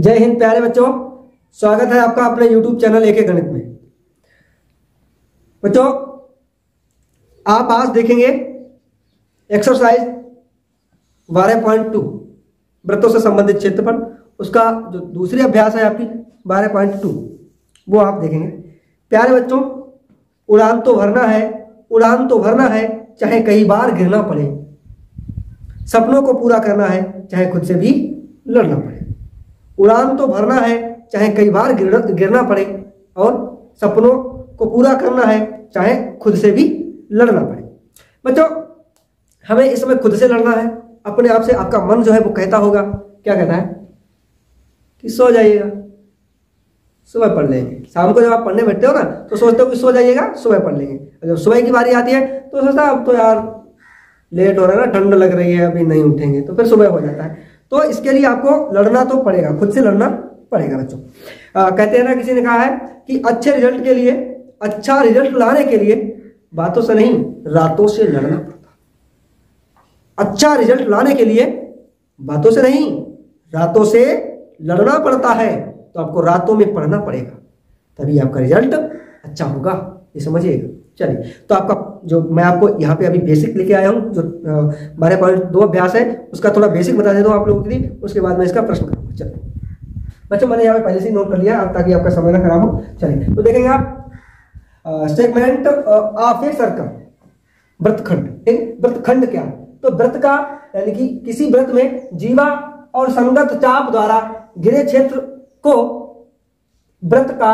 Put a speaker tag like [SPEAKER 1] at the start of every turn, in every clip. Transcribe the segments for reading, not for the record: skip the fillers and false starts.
[SPEAKER 1] जय हिंद प्यारे बच्चों, स्वागत है आपका अपने YouTube चैनल एक गणित में। बच्चों, आप आज देखेंगे एक्सरसाइज 12.2 वृत्तों से संबंधित क्षेत्रफल, उसका जो दूसरी अभ्यास है आपकी 12.2 वो आप देखेंगे। प्यारे बच्चों, उड़ान तो भरना है, उड़ान तो भरना है, चाहे कई बार गिरना पड़े। सपनों को पूरा करना है, चाहे खुद से भी लड़ना पड़े। उड़ान तो भरना है, चाहे कई बार गिरना पड़े, और सपनों को पूरा करना है, चाहे खुद से भी लड़ना पड़े। बच्चों, हमें इसमें खुद से लड़ना है। अपने आप से आपका मन जो है वो कहता होगा, क्या कहता है कि सो जाइएगा, सुबह पढ़ लेंगे। शाम को जब आप पढ़ने बैठते हो ना तो सोचते हो कि सो जाइएगा, सुबह पढ़ लेंगे। जब सुबह की बारी आती है तो सोचता है अब तो यार लेट हो रहा है ना, ठंड लग रही है, अभी नहीं उठेंगे, तो फिर सुबह हो जाता है। तो इसके लिए आपको लड़ना तो पड़ेगा, खुद से लड़ना पड़ेगा बच्चों। कहते हैं ना, किसी ने कहा है कि अच्छे रिजल्ट के लिए, अच्छा रिजल्ट लाने के लिए बातों से नहीं रातों से लड़ना पड़ता। अच्छा रिजल्ट लाने के लिए बातों से नहीं रातों से लड़ना पड़ता है। तो आपको रातों में पढ़ना पड़ेगा, तभी आपका रिजल्ट अच्छा होगा, ये समझिएगा। चलिए, तो आपका जो मैं आपको यहाँ पे अभी बेसिक लेके आया हूँ, जो 12.2 अभ्यास है, उसका थोड़ा बेसिक बता देता हूँ आप लोगों के लिए, उसके बाद मैं इसका प्रश्न करूँगा। चलिए बच्चों, मैंने यहाँ पे पहले से ही नोट कर लिया ताकि आपका समय ना खराब हो। चलिए, तो देखेंगे आप सेगमेंट ऑफ ए सर्कल, वृत्तखंड। वृत्तखंड क्या है? तो वृत्त का यानी कि किसी वृत्त में जीवा और संगत चाप द्वारा घिरे क्षेत्र को वृत्त का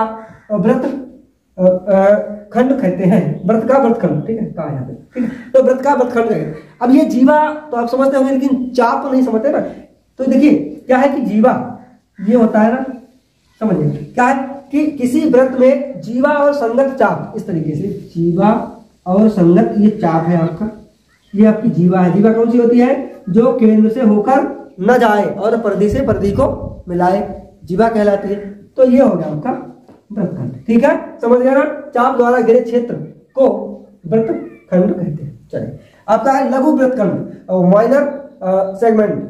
[SPEAKER 1] खंड कहते हैं। वृत्त का वृत्तखंड, ठीक है, कहा यहाँ पे, ठीक है। तो वृत्त का वृत्तखंड है। अब ये जीवा तो आप समझते होंगे, लेकिन चाप तो नहीं समझते ना। तो देखिए क्या है कि जीवा ये होता है ना, समझिए क्या है कि किसी वृत्त में जीवा और संगत चाप, इस तरीके से जीवा और संगत ये चाप है आपका, ये आपकी जीवा है। जीवा कौन सी होती है? जो केंद्र से होकर न जाए और परिधि से परिधि को मिलाए, जीवा कहलाती है। तो ये हो गया आपका वृत्तखंड, ठीक है, समझ गया ना। चाप द्वारा घिरे क्षेत्र को वृत्तखंड कहते हैं। चलिए, आपका है लघु वृत्तखंड, माइनर सेगमेंट।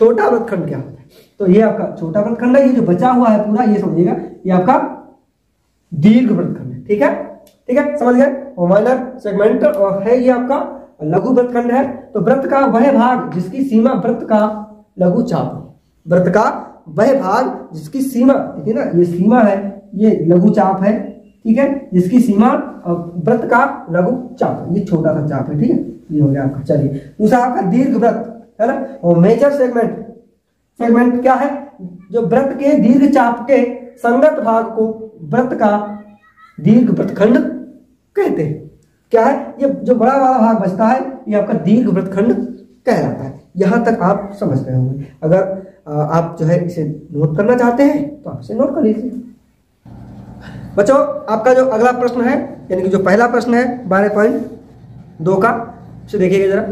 [SPEAKER 1] छोटा वृत्तखंड क्या होता है? तो ये आपका छोटा वृत्तखंड है। ये जो बचा हुआ है पूरा, ये समझिएगा, ये आपका दीर्घ वृत्तखंड है, ठीक है, ठीक है, समझ गए। माइनर सेगमेंट है ये आपका लघु वृत्तखंड है। तो वृत्त का वह भाग जिसकी सीमा वृत्त का लघु चाप, वृत्त का वह भाग जिसकी सीमा, देखिए ना, ये सीमा है, ये लघु चाप है, ठीक है, जिसकी सीमा वृत्त का लघु चाप है, ये छोटा सा चाप है, ठीक है, ये हो गया आपका। चलिए, दूसरा आपका दीर्घ वृत्त है ना, और मेजर सेगमेंट। सेगमेंट क्या है? जो वृत्त के दीर्घ चाप के संगत भाग को वृत्त का दीर्घ वृत्तखंड कहते हैं। क्या है? ये जो बड़ा वाला भाग बचता है, ये आपका दीर्घ वृत्तखंड कहलाता है। यहां तक आप समझ गए होंगे। अगर आप जो है इसे नोट करना चाहते हैं तो आप इसे नोट कर लीजिए। बच्चों, आपका जो अगला प्रश्न है, यानी कि जो पहला प्रश्न है 12.2 का, इसे देखिएगा जरा।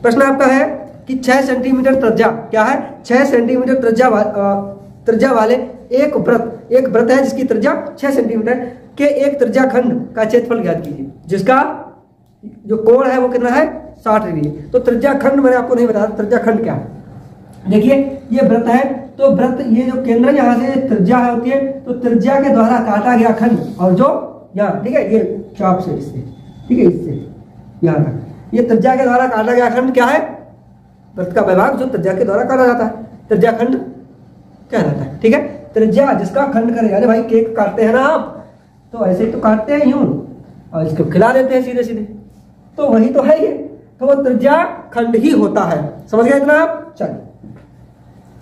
[SPEAKER 1] प्रश्न आपका है कि 6 सेंटीमीटर त्रिज्या, क्या है? 6 सेंटीमीटर त्रिज्या वाले एक वृत्त है जिसकी त्रिज्या 6 सेंटीमीटर के एक त्रिज्या खंड का क्षेत्रफल ज्ञात कीजिए, जिसका जो कोण है वो कितना है? 60 डिग्री। तो त्रिज्या खंड मैंने आपको नहीं बताया, त्रिज्या खंड क्या है। देखिए, ये वृत्त है, तो वृत्त ये जो केंद्र यहाँ से त्रिज्या होती है, तो त्रिज्या के द्वारा काटा गया खंड, और जो यहाँ, ठीक है, ये चाप से इससे, ठीक है, इससे यहाँ तक, ये त्रिज्या के द्वारा काटा गया खंड क्या है? वृत्त का विभाग जो त्रिज्या के द्वारा काटा जाता है, त्रिज्या खंड कहलाता है, ठीक है। त्रिज्या जिसका खंड करे, अरे भाई केक काटते हैं ना आप, तो ऐसे ही तो काटते हैं यूं, और इसको खिला देते हैं सीधे सीधे, तो वही तो है ये, तो वो त्रिज्या खंड ही होता है। समझ गए इतना आप? चलिए,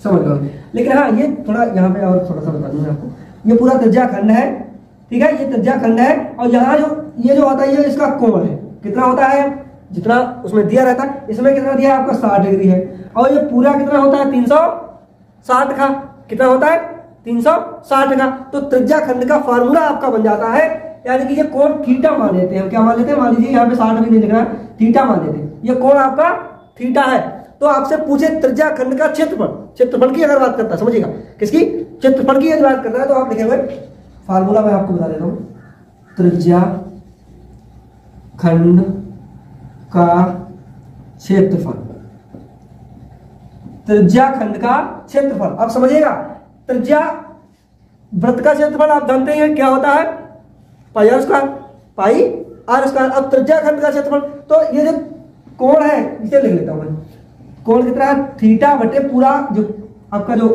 [SPEAKER 1] समझ गए। लेकिन हाँ, ये थोड़ा यहाँ पे और थोड़ा सा बता दूं मैं आपको, ये पूरा त्रिज्या खंड है, ठीक है, ये त्रिज्या खंड है, और यहाँ जो ये जो होता है, ये इसका कोण है, कितना होता है? जितना उसमें दिया रहता है, इसमें कितना दिया है आपका? 60 डिग्री है। और ये पूरा कितना होता है? 360 का, कितना होता है? 360 का। तो त्रिज्या खंड का फार्मूला आपका बन जाता है, यानी कि ये कोण थीटा मान लेते हैं। क्या मान लेते हैं? मान लीजिए यहाँ पे 60 भी नहीं लिख रहा है, थीटा मान लेते हैं, ये कोण आपका थीटा है। तो आपसे पूछे त्रिज्या खंड का क्षेत्रफल, क्षेत्रफल की अगर बात करता है, समझिएगा, किसकी? क्षेत्रफल की अगर बात करता है, तो आप लिखेंगे, फार्मूला मैं आपको बता देता हूं, त्रिज्या खंड का क्षेत्रफल, त्रिज्या खंड का क्षेत्रफल। अब समझिएगा, त्रिज्या वृत्त का क्षेत्रफल आप जानते हैं क्या होता है, pi R square, pi R square. अब त्रिज्या खंड का क्षेत्रफल, तो ये जो कोण है इसे लिख लेता हूं मैं, कोण कितना है थीटा बटे पूरा जो आपका जो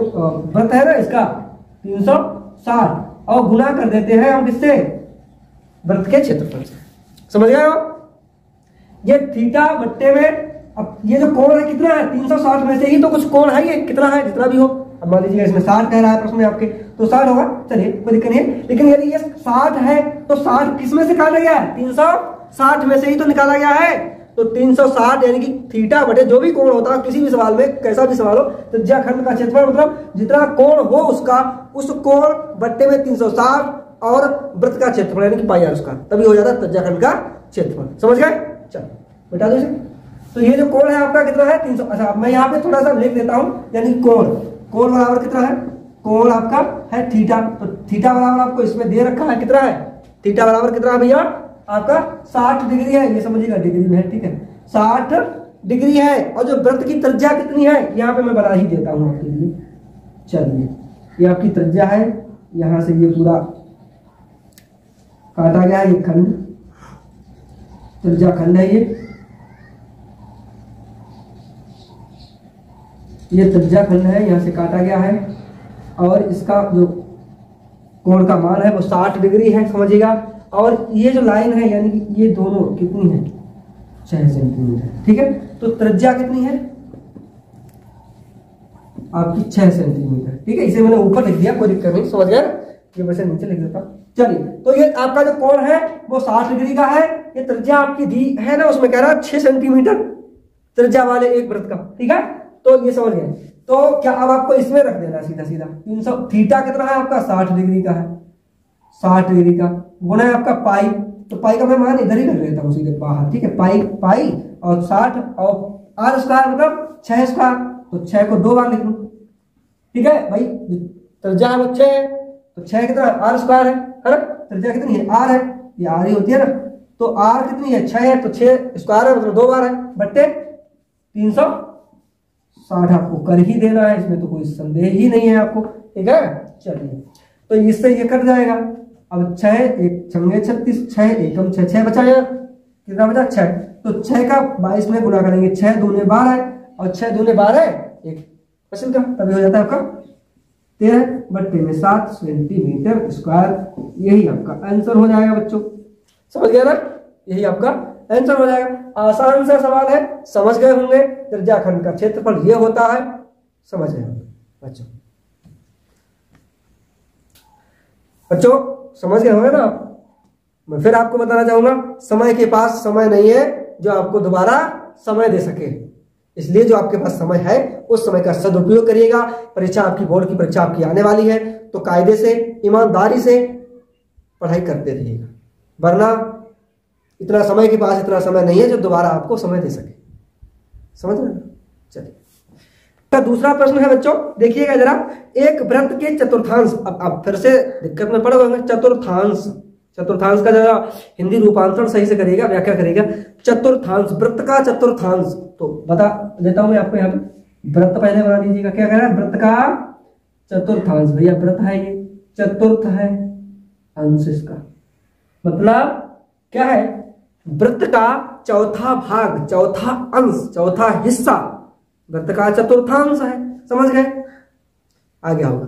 [SPEAKER 1] वृत्त है ना इसका 360, और गुना कर देते हैं हम किससे, वृत्त के क्षेत्रफल से। समझ गए हो, ये थीटा बट्टे में, अब ये जो कोण है कितना है 360 में से ही तो कुछ कोण है, ये कितना है जितना भी हो, अब मान लीजिए इसमें 60 कह रहा है प्रश्न में आपके, तो 60 होगा, चलिए कोई दिक्कत नहीं है। लेकिन यदि ये 60 है तो 60 किस में से निकाला गया है, 360 में से ही तो निकाला गया है। तो 360 यानी कि थीटा बटे जो भी कोण होता है किसी भी सवाल में, कैसा भी सवाल हो, त्रिज्या खंड का क्षेत्रफल मतलब जितना कोण हो उसका, उस कोण बट्टे में 360 और वृत्त का क्षेत्रफल यानी कि पाई आर स्क्वायर, तभी हो जाता है त्रिज्या खंड का क्षेत्रफल। समझ गए, चलो बता दो इसे। तो ये जो कोण है आपका कितना है 300। अच्छा मैं यहाँ पे थोड़ा सा लिख देता हूं, यानी कोण, कोण बराबर कितना है, कोण आपका है थीटा, तो थीटा बराबर आपको इसमें दे रखा है कितना है, थीटा बराबर कितना है भैया आपका 60 डिग्री है, ये समझिएगा डिग्री में है, ठीक है 60 डिग्री है। और जो वृत्त की त्रिज्या कितनी है यहाँ पे मैं बना ही देता हूं आपके लिए। चलिए ये आपकी त्रिज्या है, यहां से ये पूरा काटा गया है, ये खंड त्रिज्या खंड है, ये त्रिज्या खंड है, यहां से काटा गया है, और इसका जो कोण का मान है वो 60 डिग्री है, समझिएगा। और ये जो लाइन है यानी कि ये दोनों कितनी है 6 सेंटीमीटर, ठीक है। तो त्रिज्या कितनी है आपकी 6 सेंटीमीटर, ठीक है। इसे मैंने ऊपर लिख दिया, कोई दिक्कत नहीं, समझ गया, ये वैसे नीचे लिख देता हूं। चलिए तो ये आपका जो कोण है वो 60 डिग्री का है, ये त्रिज्या आपकी दी है ना, उसमें कह रहा है 6 सेंटीमीटर त्रिज्या वाले एक वृत्त का, ठीक है। तो ये समझ गए, तो क्या अब आपको इसमें रख देना सीधा सीधा 300, थीटा कितना है आपका 60 डिग्री का है, 60 डिग्री का गुना है आपका पाई, तो पाई का मैं मान इधर ही रख लेता हूँ सीधे बाहर, ठीक है। पाई पाई और 60 और आर स्क्वायर मतलब 6 स्क्वायर, तो 6 को 2 बार लिख लूं, ठीक है भाई। त्रिज्या है वो 6 है, तो 6 कितना आर स्क्वायर है ना, त्रिज्या कितनी है आर है, ये आर ही होती है ना, तो आर कितनी है 6 है, तो 6 स्क्वायर है मतलब 2 बार है, बट्टे 360 आपको कर ही देना है, इसमें तो कोई संदेह ही नहीं है आपको, ठीक है। चलिए तो इससे ये कट जाएगा, अब 6 एक छंगे 36, 6 एकम 6, 6 बचा यार, कितना बचा 6, तो 6 का 22 में गुना करेंगे, 6 दूने 12 और 6 दूने 12 एक क्वेश्चन का, तभी हो जाता है आपका 13 बट्टे में 7 सेंटीमीटर स्क्वायर। यही आपका आंसर हो जाएगा बच्चों, समझ गया ना, यही आपका आंसर हो जाएगा। आसान सा सवाल है, समझ गए होंगे। त्रिज्या खंड का क्षेत्रफल ये होता है, समझ गए बच्चों, बच्चों समझ गए होंगे ना आप। मैं फिर आपको बताना चाहूंगा, समय के पास समय नहीं है जो आपको दोबारा समय दे सके, इसलिए जो आपके पास समय है उस समय का सदुपयोग करिएगा। परीक्षा आपकी, बोर्ड की परीक्षा आपकी आने वाली है, तो कायदे से ईमानदारी से पढ़ाई करते रहिएगा, वरना इतना समय के पास इतना समय नहीं है जो दोबारा आपको समय दे सके, समझ रहे हैं। चलिए दूसरा प्रश्न है बच्चों, देखिएगा जरा, एक वृत्त के चतुर्थांश, अब फिर से दिक्कत में पड़ गए, चतुर्थांश, चतुर्थांश का जरा हिंदी रूपांतरण सही से करिएगा, व्याख्या करिएगा। चतुर्थांश, वृत्त का चतुर्थांश, तो बता देता हूं मैं आपको, यहाँ पे वृत्त पहले बना दीजिएगा, क्या कह रहा है वृत्त का चतुर्थांश, भैया वृत्त है ये, चतुर्थ है अंश इसका, मतलब क्या है वृत्त का चौथा भाग, चौथा अंश, चौथा हिस्सा वृत्त का चतुर्थांश है, समझ गए। आगे होगा,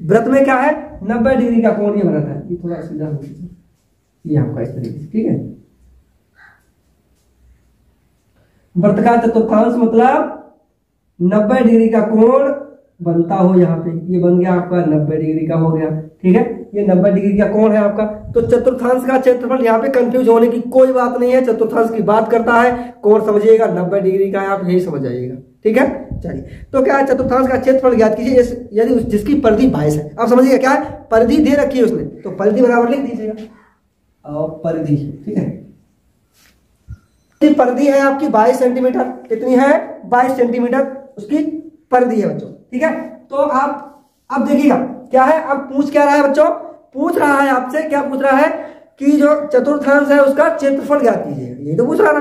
[SPEAKER 1] वृत्त में क्या है 90 डिग्री का कोण ये बना था, ये थोड़ा सीधा हो गया, ये आपका इस तरीके से, ठीक है। वृत्त का चतुर्थांश मतलब 90 डिग्री का कोण बनता हो, यहाँ पे ये बन गया आपका 90 डिग्री का हो गया, ठीक है। ये 90 डिग्री का कोण है आपका। तो चतुर्थांश का क्षेत्रफल, यहाँ पे कंफ्यूज होने की कोई बात नहीं है, चतुर्थांश की बात करता है, कोण समझिएगा 90 डिग्री का है, आप यही समझ जाइएगा, ठीक है। चलिए तो क्या है, चतुर्थांश का क्षेत्रफल ज्ञात कीजिए, यदि जिसकी परिधि 22 है। आप समझिएगा क्या है, परिधि दे रखी है उसने, तो परिधि बराबर लिख दीजिएगा, और परिधि, ठीक है, परिधि है आपकी 22 सेंटीमीटर, कितनी है 22 सेंटीमीटर उसकी परिधि है बच्चों, ठीक है। तो आप अब देखिएगा क्या है, अब पूछ क्या रहा है बच्चों, पूछ रहा है आपसे, क्या पूछ रहा है कि जो चतुर्थांश है उसका क्षेत्रफल ज्ञात कीजिएगा, यही तो पूछ रहा ना।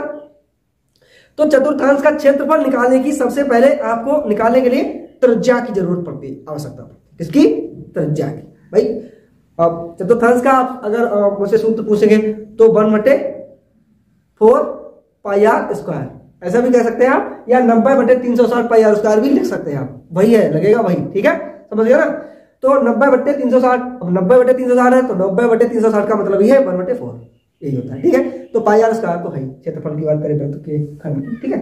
[SPEAKER 1] तो चतुर्थांश का क्षेत्रफल निकालने की सबसे पहले आपको निकालने के लिए त्रिज्या की जरूरत पड़ती है, आवश्यकता पड़ती है, किसकी? त्रिज्या की। भाई अब चतुर्थांश का आप अगर मुझसे सूत्र पूछेंगे तो 1/4 पाई आर स्क्वायर, ऐसा भी कह सकते हैं आप, या 90/360 पाई आर स्क्वायर भी लिख सकते हैं आप, वही है, लगेगा वही। ठीक है, समझ गया ना? तो 90/360, अब 90/360 है तो 90/360 का मतलब ये है 1/4, यही होता है। ठीक है, तो पाई आर स्क्वायर तो है क्षेत्रफल की बात करें वृत्त के खंड की। ठीक है,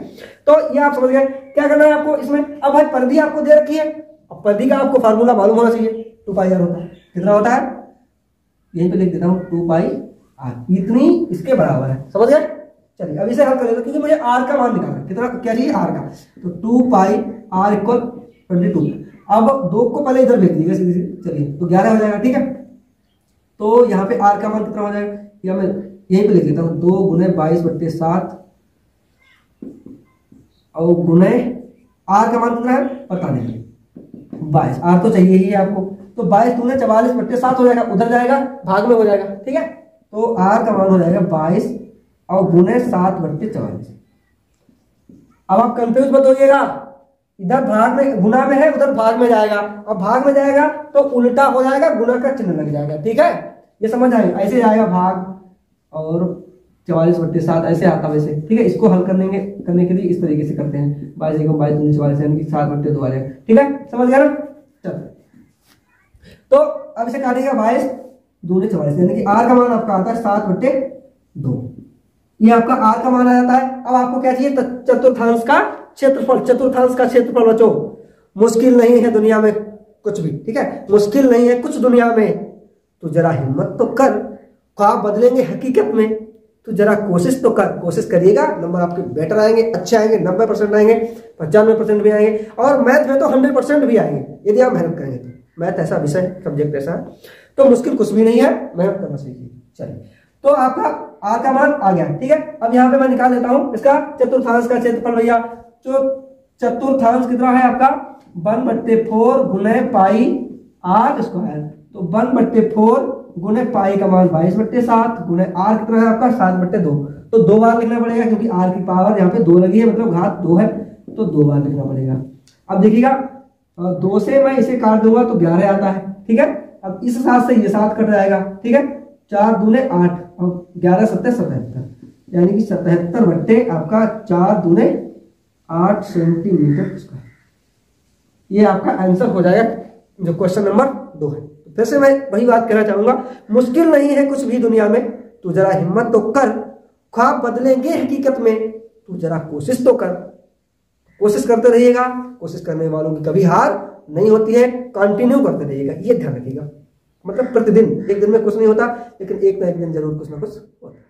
[SPEAKER 1] तो ये आप समझ गए। क्या करना है आपको इसमें? अब भाई परिधि आपको दे रखी है, अब परिधि का आपको फार्मूला मालूम होना चाहिए। 2 पाई आर होता है, कितना होता है? यहीं पे लिख देता हूँ 2 पाई आर, इतनी इसके बराबर है। समझ गए? चलिए अब इसे हल कर लेते, क्योंकि मुझे आर का मान निकालना है। कितना क्या चाहिए? आर का। तो 2 पाई आर इक्वल 22। अब 2 को पहले इधर भेज दीजिएगा सीधे सीधे। चलिए तो 11 हो जाएगा। ठीक है, तो यहाँ पे आर का मान कितना हो जाएगा? या मैं यहीं पे लिख देता हूँ 2 × 22/7 और गुणे आर का मान कितना है पता नहीं, 22। आर तो चाहिए ही आपको, तो 22 दूने 44/7 हो जाएगा, उधर जाएगा भाग में हो जाएगा। ठीक है, तो आर का मान हो जाएगा 22 और गुणे 7/44। अब आप कंफ्यूज मत होइएगा, इधर भाग में गुना में है, उधर भाग में जाएगा। अब भाग में जाएगा तो उल्टा हो जाएगा, गुना का चिन्ह लग जाएगा। ठीक है, ये समझ आएगा, ऐसे जाएगा भाग और 44/7 ऐसे आता वैसे। ठीक है, इसको हल करने के लिए इस तरीके से करते हैं, 22 × 22 दूनी 44 यानी कि 7/2 आ जाएगा। ठीक है, समझ गया ना? चलो तो अब इसे काटिएगा 22 दूनी 44 यानी कि आर का मान आपका आता है 7/2, ये आपका आर का मान आ जाता है। अब आपको क्या चाहिए? चतुर्थांश का क्षेत्रफल। चतुर्थांश का क्षेत्रफल बच्चों मुश्किल नहीं है दुनिया में कुछ भी। ठीक है, मुश्किल नहीं है कुछ दुनिया में, तो जरा हिम्मत तो कर, ख्वाब बदलेंगे हकीकत में, तो जरा कोशिश तो कर। कोशिश करिएगा, नंबर आपके बेटर आएंगे, अच्छे आएंगे, 90% आएंगे, 95% भी आएंगे, और मैथ में तो 100% भी आएंगे यदि आप मेहनत करेंगे तो। मैथ ऐसा विषय, सब्जेक्ट ऐसा है, तो मुश्किल कुछ भी नहीं है, मेहनत करना सीखिए। चलिए, तो आपका आर का मान आ गया। ठीक है, अब यहाँ पे मैं निकाल देता हूं इसका चतुर्थांश का क्षेत्रफल। भैया जो चतुर्थांश कितना है आपका? 1/4 गुणे पाई आर स्क्वायर। तो 1/4 गुणे पाई का मान 22/7 गुणे आर कितना है आपका? 7/2। तो 2 बार लिखना पड़ेगा, क्योंकि आर की पावर यहाँ पे 2 लगी है, मतलब घात 2 है, तो 2 बार लिखना पड़ेगा। अब देखिएगा 2 से मैं इसे काट दूंगा तो 11 आता है। ठीक है, अब इस 7 से ये 7 कट जाएगा। ठीक है, 4 दूने 8 और 11 7 77, यानी कि 77 बट्टे आपका 4 दूने 8 सेंटीमीटर स्क्वायर। ये आपका आंसर हो जाएगा जो क्वेश्चन नंबर 2 है। तो फिर से मैं वही बात कहना चाहूंगा, मुश्किल नहीं है कुछ भी दुनिया में, तू जरा हिम्मत तो कर, ख्वाब बदलेंगे हकीकत में, तू जरा कोशिश तो कर। कोशिश करते रहिएगा, कोशिश करने वालों की कभी हार नहीं होती है, कंटिन्यू करते रहिएगा, ये ध्यान रखिएगा। मतलब प्रतिदिन, एक दिन में कुछ नहीं होता, लेकिन एक ना एक दिन जरूर कुछ ना कुछ होता है।